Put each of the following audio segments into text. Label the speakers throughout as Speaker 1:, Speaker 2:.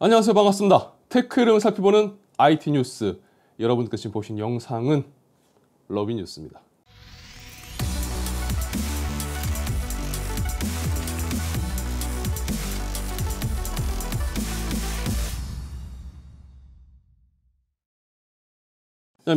Speaker 1: 안녕하세요, 반갑습니다. 테크 흐름을 살펴보는 IT 뉴스. 여러분께서 지금 보신 영상은 러비 뉴스입니다.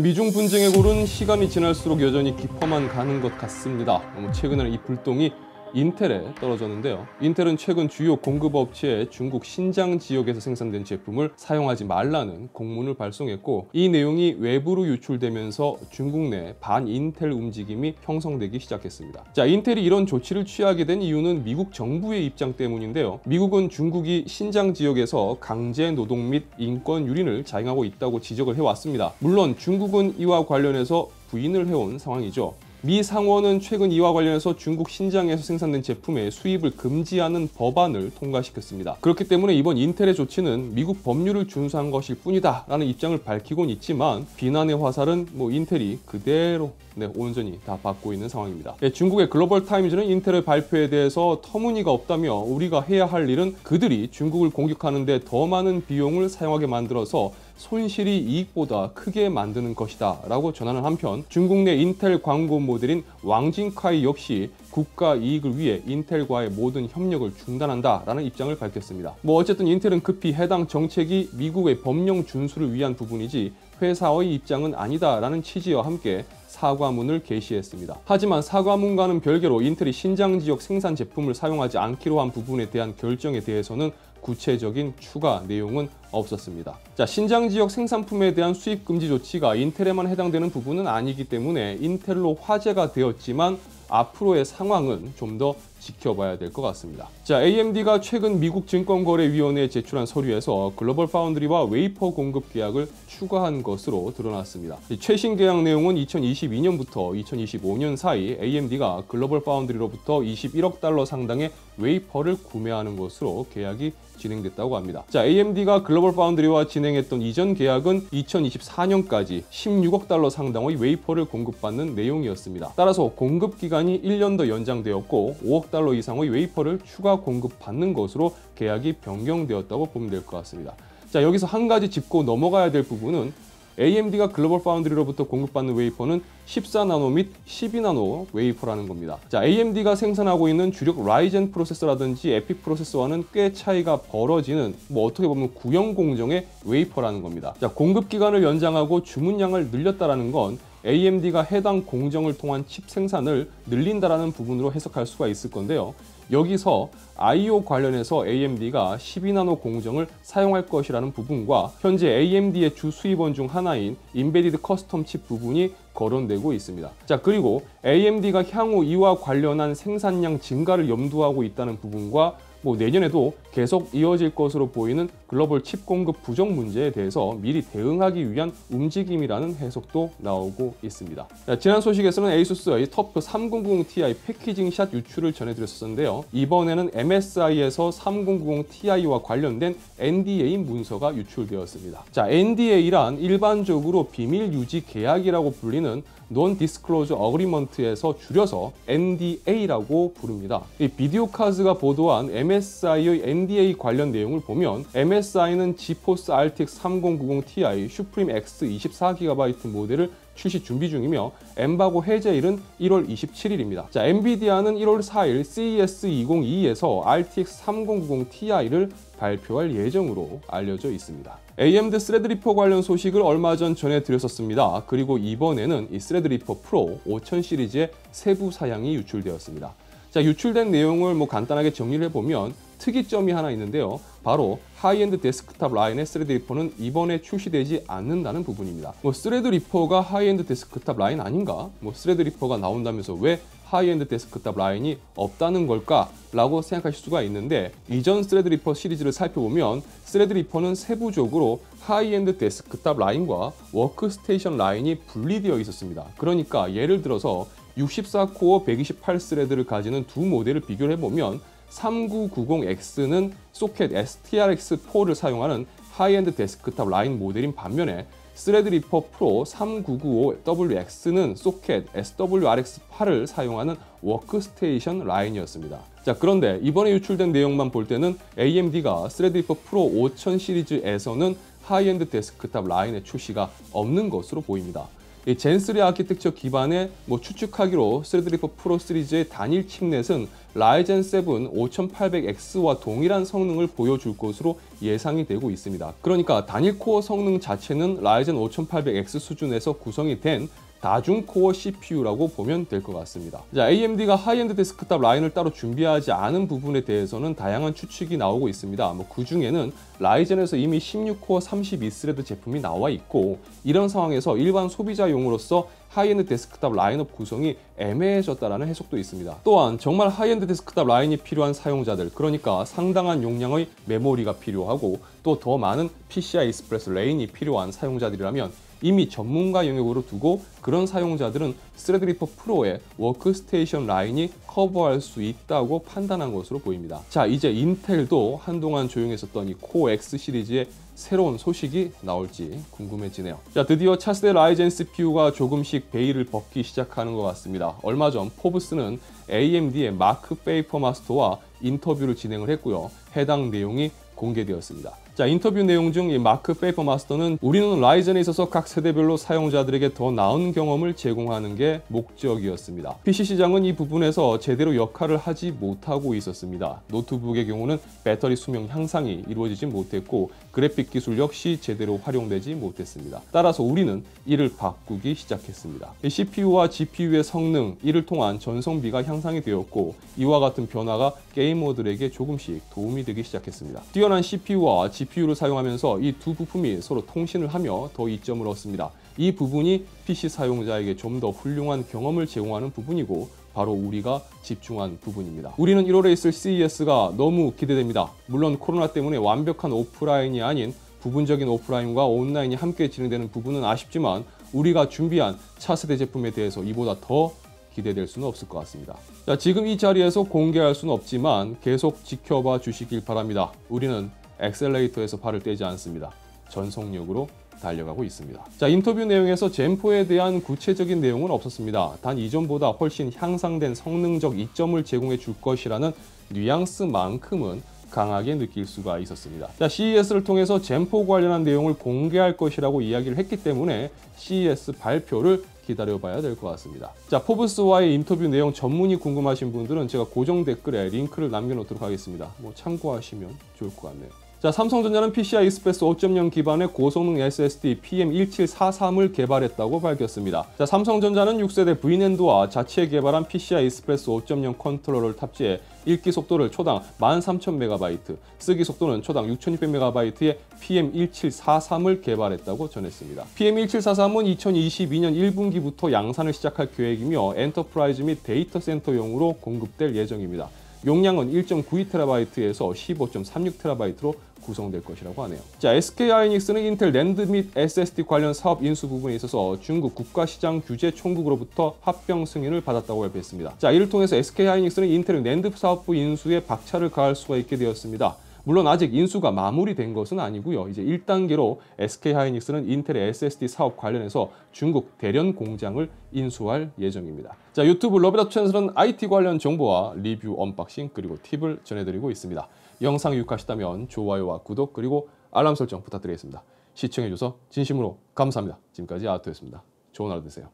Speaker 1: 미중 분쟁의 골은 시간이 지날수록 여전히 깊어만 가는 것 같습니다. 최근에는 이 불똥이 인텔에 떨어졌는데요. 인텔은 최근 주요 공급업체에 중국 신장 지역에서 생산된 제품을 사용하지 말라는 공문을 발송했고, 이 내용이 외부로 유출되면서 중국 내 반인텔 움직임이 형성되기 시작했습니다. 인텔이 이런 조치를 취하게 된 이유는 미국 정부의 입장 때문인데요. 미국은 중국이 신장 지역에서 강제 노동 및 인권 유린을 자행하고 있다고 지적을 해왔습니다. 물론 중국은 이와 관련해서 부인을 해온 상황이죠. 미 상원은 최근 이와 관련해서 중국 신장에서 생산된 제품의 수입을 금지하는 법안을 통과시켰습니다. 그렇기 때문에 이번 인텔의 조치는 미국 법률을 준수한 것일 뿐이다 라는 입장을 밝히곤 있지만, 비난의 화살은 인텔이 그대로 온전히 다 받고 있는 상황입니다. 중국의 글로벌 타임즈는 인텔의 발표에 대해서 터무니가 없다며, 우리가 해야 할 일은 그들이 중국을 공격하는 데 더 많은 비용을 사용하게 만들어서 손실이 이익보다 크게 만드는 것이다 라고 전하는 한편, 중국 내 인텔 광고 모델인 왕진카이 역시 국가 이익을 위해 인텔과의 모든 협력을 중단한다 라는 입장을 밝혔습니다. 어쨌든 인텔은 급히 해당 정책이 미국의 법령 준수를 위한 부분이지 회사의 입장은 아니다 라는 취지와 함께 사과문을 게시했습니다. 하지만 사과문과는 별개로 인텔이 신장 지역 생산 제품을 사용하지 않기로 한 부분에 대한 결정에 대해서는 구체적인 추가 내용은 없었습니다. 신장 지역 생산품에 대한 수입 금지 조치가 인텔에만 해당되는 부분은 아니기 때문에 인텔로 화제가 되었지만, 앞으로의 상황은 좀 더 지켜봐야 될 것 같습니다. AMD가 최근 미국 증권거래위원회에 제출한 서류에서 글로벌 파운드리와 웨이퍼 공급 계약을 추가한 것으로 드러났습니다. 최신 계약 내용은 2022년부터 2025년 사이 AMD가 글로벌 파운드리로부터 21억 달러 상당의 웨이퍼를 구매하는 것으로 계약이 진행됐다고 합니다. AMD가 글로벌 파운드리와 진행했던 이전 계약은 2024년까지 16억 달러 상당의 웨이퍼를 공급받는 내용이었습니다. 따라서 공급 기간이 1년 더 연장되었고, 5억 달러 이상의 웨이퍼를 추가 공급받는 것으로 계약이 변경되었다고 보면 될 것 같습니다. 여기서 한 가지 짚고 넘어가야 될 부분은, AMD가 글로벌 파운드리로부터 공급받는 웨이퍼는 14나노 및 12나노 웨이퍼라는 겁니다. AMD가 생산하고 있는 주력 라이젠 프로세서라든지 에픽 프로세서와는 꽤 차이가 벌어지는, 어떻게 보면 구형 공정의 웨이퍼라는 겁니다. 공급 기간을 연장하고 주문량을 늘렸다라는 건 AMD가 해당 공정을 통한 칩 생산을 늘린다라는 부분으로 해석할 수가 있을 건데요. 여기서 I/O 관련해서 AMD가 12나노 공정을 사용할 것이라는 부분과 현재 AMD의 주 수입원 중 하나인 인베디드 커스텀 칩 부분이 거론되고 있습니다. 그리고 AMD가 향후 이와 관련한 생산량 증가를 염두하고 있다는 부분과 내년에도 계속 이어질 것으로 보이는 글로벌 칩 공급 부족 문제에 대해서 미리 대응하기 위한 움직임이라는 해석도 나오고 있습니다. 지난 소식에서는 ASUS의 터프 3090ti 패키징샷 유출을 전해드렸었는데요. 이번에는 MSI에서 3090ti와 관련된 NDA 문서가 유출되었습니다. NDA란 일반적으로 비밀 유지 계약이라고 불리는 Non-Disclosure Agreement에서 줄여서 NDA라고 부릅니다. 이 비디오 카즈가 보도한 MSI의 NDA 관련 내용을 보면, MSI는 지포스 RTX 3090ti 슈프림 X 24GB 모델을 출시 준비 중이며, 엠바고 해제일은 1월 27일입니다. 엔비디아는 1월 4일 CES 2022에서 RTX 3090ti를 발표할 예정으로 알려져 있습니다. AMD 스레드리퍼 관련 소식을 얼마 전 전해드렸었습니다. 그리고 이번에는 이 스레드리퍼 프로 5000 시리즈의 세부 사양이 유출되었습니다. 유출된 내용을 간단하게 정리를 해보면 특이점이 하나 있는데요. 바로 하이엔드 데스크탑 라인의 스레드리퍼는 이번에 출시되지 않는다는 부분입니다. 스레드리퍼가 하이엔드 데스크탑 라인 아닌가? 스레드리퍼가 나온다면서 왜 하이엔드 데스크탑 라인이 없다는 걸까? 라고 생각하실 수가 있는데, 이전 스레드리퍼 시리즈를 살펴보면 스레드리퍼는 세부적으로 하이엔드 데스크탑 라인과 워크스테이션 라인이 분리되어 있었습니다. 그러니까 예를 들어서 64코어 128스레드를 가지는 두 모델을 비교를 해보면 3990X는 소켓 STRX4를 사용하는 하이엔드 데스크탑 라인 모델인 반면에, 스레드리퍼 프로 3995WX는 소켓 SWRX8을 사용하는 워크스테이션 라인이었습니다. 자, 그런데 이번에 유출된 내용만 볼 때는 AMD가 스레드리퍼 프로 5000 시리즈에서는 하이엔드 데스크탑 라인의 출시가 없는 것으로 보입니다. 이 젠3 아키텍처 기반의 추측하기로 스레드리퍼 프로 시리즈의 단일 칩넷은 라이젠 7 5800X와 동일한 성능을 보여줄 것으로 예상이 되고 있습니다. 그러니까 단일 코어 성능 자체는 라이젠 5800X 수준에서 구성이 된 다중코어 CPU라고 보면 될 것 같습니다. 자, AMD가 하이엔드 데스크탑 라인을 따로 준비하지 않은 부분에 대해서는 다양한 추측이 나오고 있습니다. 그 중에는 라이젠에서 이미 16코어 32스레드 제품이 나와 있고, 이런 상황에서 일반 소비자용으로서 하이엔드 데스크탑 라인업 구성이 애매해졌다는 해석도 있습니다. 또한 정말 하이엔드 데스크탑 라인이 필요한 사용자들, 그러니까 상당한 용량의 메모리가 필요하고 또 더 많은 PCI 익스프레스 레인이 필요한 사용자들이라면 이미 전문가 영역으로 두고 그런 사용자들은 스레드리퍼 프로의 워크스테이션 라인이 커버할 수 있다고 판단한 것으로 보입니다. 자, 이제 인텔도 한동안 조용했었던 이 코어 X 시리즈의 새로운 소식이 나올지 궁금해지네요. 자, 드디어 차세대 라이젠 CPU가 조금씩 베일을 벗기 시작하는 것 같습니다. 얼마 전 포브스는 AMD의 마크 페이퍼 마스터와 인터뷰를 진행을 했고요. 해당 내용이 공개되었습니다. 자, 인터뷰 내용 중 이 마크 페이퍼 마스터는 우리는 라이젠에 있어서 각 세대별로 사용자들에게 더 나은 경험을 제공하는 게 목적이었습니다. PC 시장은 이 부분에서 제대로 역할을 하지 못하고 있었습니다. 노트북의 경우는 배터리 수명 향상이 이루어지지 못했고 그래픽 기술 역시 제대로 활용되지 못했습니다. 따라서 우리는 이를 바꾸기 시작했습니다. CPU와 GPU의 성능, 이를 통한 전성비가 향상이 되었고 이와 같은 변화가 게이머들에게 조금씩 도움이 되기 시작했습니다. 뛰어난 CPU와 GPU를 사용하면서 이 두 부품이 서로 통신을 하며 더 이점을 얻습니다. 이 부분이 PC 사용자에게 좀 더 훌륭한 경험을 제공하는 부분이고 바로 우리가 집중한 부분입니다. 우리는 1월에 있을 CES가 너무 기대됩니다. 물론 코로나 때문에 완벽한 오프라인이 아닌 부분적인 오프라인과 온라인이 함께 진행되는 부분은 아쉽지만 우리가 준비한 차세대 제품에 대해서 이보다 더 기대될 수는 없을 것 같습니다. 자, 지금 이 자리에서 공개할 수는 없지만 계속 지켜봐 주시길 바랍니다. 우리는 엑셀레이터에서 발을 떼지 않습니다. 전속력으로 달려가고 있습니다. 자, 인터뷰 내용에서 젠4에 대한 구체적인 내용은 없었습니다. 단 이전보다 훨씬 향상된 성능적 이점을 제공해 줄 것이라는 뉘앙스만큼은 강하게 느낄 수가 있었습니다. 자, CES를 통해서 젠4 관련한 내용을 공개할 것이라고 이야기를 했기 때문에 CES 발표를 기다려봐야 될 것 같습니다. 자, 포브스와의 인터뷰 내용 전문이 궁금하신 분들은 제가 고정 댓글에 링크를 남겨놓도록 하겠습니다. 참고하시면 좋을 것 같네요. 자, 삼성전자는 PCI 익스프레스 5.0 기반의 고성능 SSD PM1743을 개발했다고 밝혔습니다. 자, 삼성전자는 6세대 V낸드와 자체 개발한 PCI 익스프레스 5.0 컨트롤러를 탑재해 읽기 속도를 초당 13,000MB, 쓰기 속도는 초당 6,600MB의 PM1743을 개발했다고 전했습니다. PM1743은 2022년 1분기부터 양산을 시작할 계획이며 엔터프라이즈 및 데이터 센터용으로 공급될 예정입니다. 용량은 1.92TB에서 15.36TB로 구성될 것이라고 하네요. 자, SK하이닉스는 인텔 낸드 및 SSD 관련 사업 인수 부분에 있어서 중국 국가시장 규제 총국으로부터 합병 승인을 받았다고 발표했습니다. 자, 이를 통해서 SK하이닉스는 인텔 낸드 사업부 인수에 박차를 가할 수가 있게 되었습니다. 물론 아직 인수가 마무리된 것은 아니고요. 이제 1단계로 SK하이닉스는 인텔의 SSD 사업 관련해서 중국 대련 공장을 인수할 예정입니다. 자, 유튜브 러브닷 채널은 IT 관련 정보와 리뷰, 언박싱, 그리고 팁을 전해드리고 있습니다. 영상이 유익하시다면 좋아요와 구독, 그리고 알람 설정 부탁드리겠습니다. 시청해주셔서 진심으로 감사합니다. 지금까지 아토였습니다. 좋은 하루 되세요.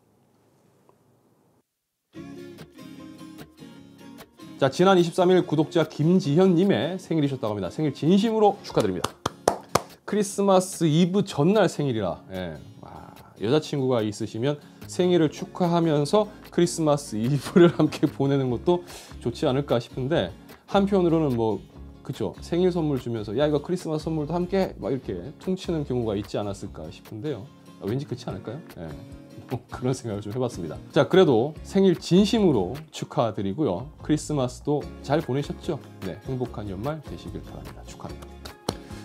Speaker 1: 자, 지난 23일 구독자 김지현님의 생일이셨다고 합니다. 생일 진심으로 축하드립니다. 크리스마스 이브 전날 생일이라, 여자친구가 있으시면 생일을 축하하면서 크리스마스 이브를 함께 보내는 것도 좋지 않을까 싶은데, 한편으로는 그쵸, 생일 선물 주면서 야, 이거 크리스마스 선물도 함께 막 이렇게 퉁치는 경우가 있지 않았을까 싶은데요. 왠지 그렇지 않을까요? 그런 생각을 좀 해봤습니다. 자, 그래도 생일 진심으로 축하드리고요. 크리스마스도 잘 보내셨죠? 네, 행복한 연말 되시길 바랍니다. 축하합니다.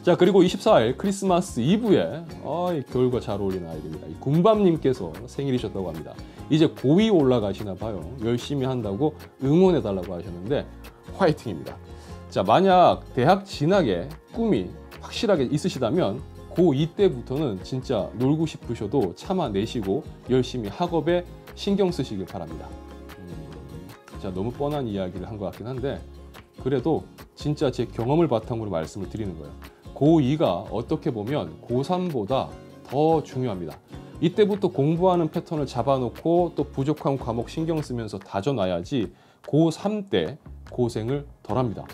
Speaker 1: 자, 그리고 24일 크리스마스 이브에 겨울과 잘 어울리는 아이디입니다. 군밤님께서 생일이셨다고 합니다. 이제 고2 올라가시나 봐요. 열심히 한다고 응원해달라고 하셨는데 화이팅입니다. 자, 만약 대학 진학에 꿈이 확실하게 있으시다면 고2 때부터는 진짜 놀고 싶으셔도 참아내시고 열심히 학업에 신경 쓰시길 바랍니다. 자, 너무 뻔한 이야기를 한 것 같긴 한데 그래도 진짜 제 경험을 바탕으로 말씀을 드리는 거예요. 고2가 어떻게 보면 고3보다 더 중요합니다. 이때부터 공부하는 패턴을 잡아놓고 또 부족한 과목 신경 쓰면서 다져놔야지 고3 때 고생을 덜 합니다.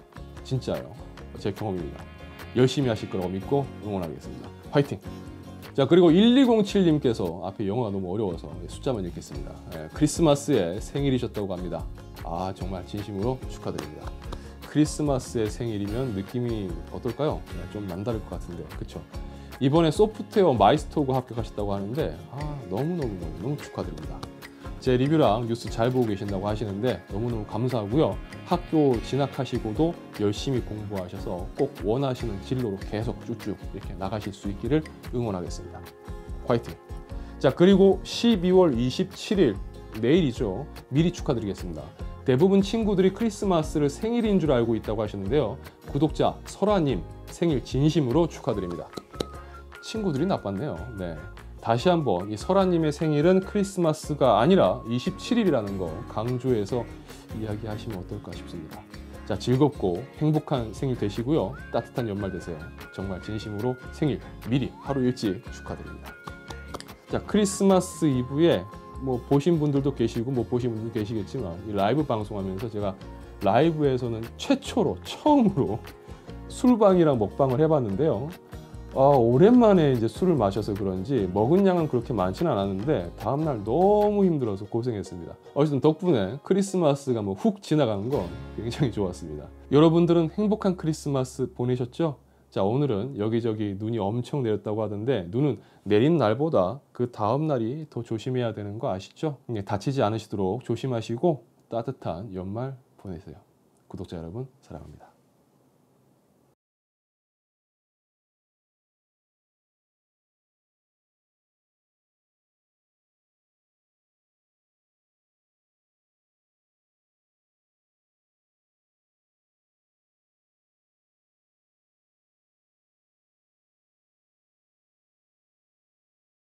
Speaker 1: 진짜요. 제 경험입니다. 열심히 하실 거라고 믿고 응원하겠습니다. 화이팅! 자, 그리고 1207님께서 앞에 영어가 너무 어려워서 숫자만 읽겠습니다. 크리스마스에 생일이셨다고 합니다. 아, 정말 진심으로 축하드립니다. 크리스마스의 생일이면 느낌이 어떨까요? 좀 남다를 것 같은데, 그쵸? 이번에 소프트웨어 마이스터고 합격하셨다고 하는데 너무 축하드립니다. 제 리뷰랑 뉴스 잘 보고 계신다고 하시는데 너무너무 감사하고요. 학교 진학하시고도 열심히 공부하셔서 꼭 원하시는 진로로 계속 쭉쭉 이렇게 나가실 수 있기를 응원하겠습니다. 화이팅! 자, 그리고 12월 27일 내일이죠. 미리 축하드리겠습니다. 대부분 친구들이 크리스마스를 생일인 줄 알고 있다고 하시는데요. 구독자 설아님 생일 진심으로 축하드립니다. 친구들이 나빴네요. 네. 다시 한번 이 설아님의 생일은 크리스마스가 아니라 27일이라는 거 강조해서 이야기하시면 어떨까 싶습니다. 자, 즐겁고 행복한 생일 되시고요. 따뜻한 연말 되세요. 정말 진심으로 생일 미리 하루 일찍 축하드립니다. 자, 크리스마스 이브에 뭐 보신 분들도 계시고 못 보신 분들도 계시겠지만 이 라이브 방송하면서 제가 라이브에서는 최초로 처음으로 술방이랑 먹방을 해봤는데요. 오랜만에 이제 술을 마셔서 그런지 먹은 양은 그렇게 많지는 않았는데 다음날 너무 힘들어서 고생했습니다. 어쨌든 덕분에 크리스마스가 뭐 훅 지나가는 건 굉장히 좋았습니다. 여러분들은 행복한 크리스마스 보내셨죠? 자, 오늘은 여기저기 눈이 엄청 내렸다고 하던데 눈은 내린 날보다 그 다음 날이 더 조심해야 되는 거 아시죠? 다치지 않으시도록 조심하시고 따뜻한 연말 보내세요. 구독자 여러분 사랑합니다.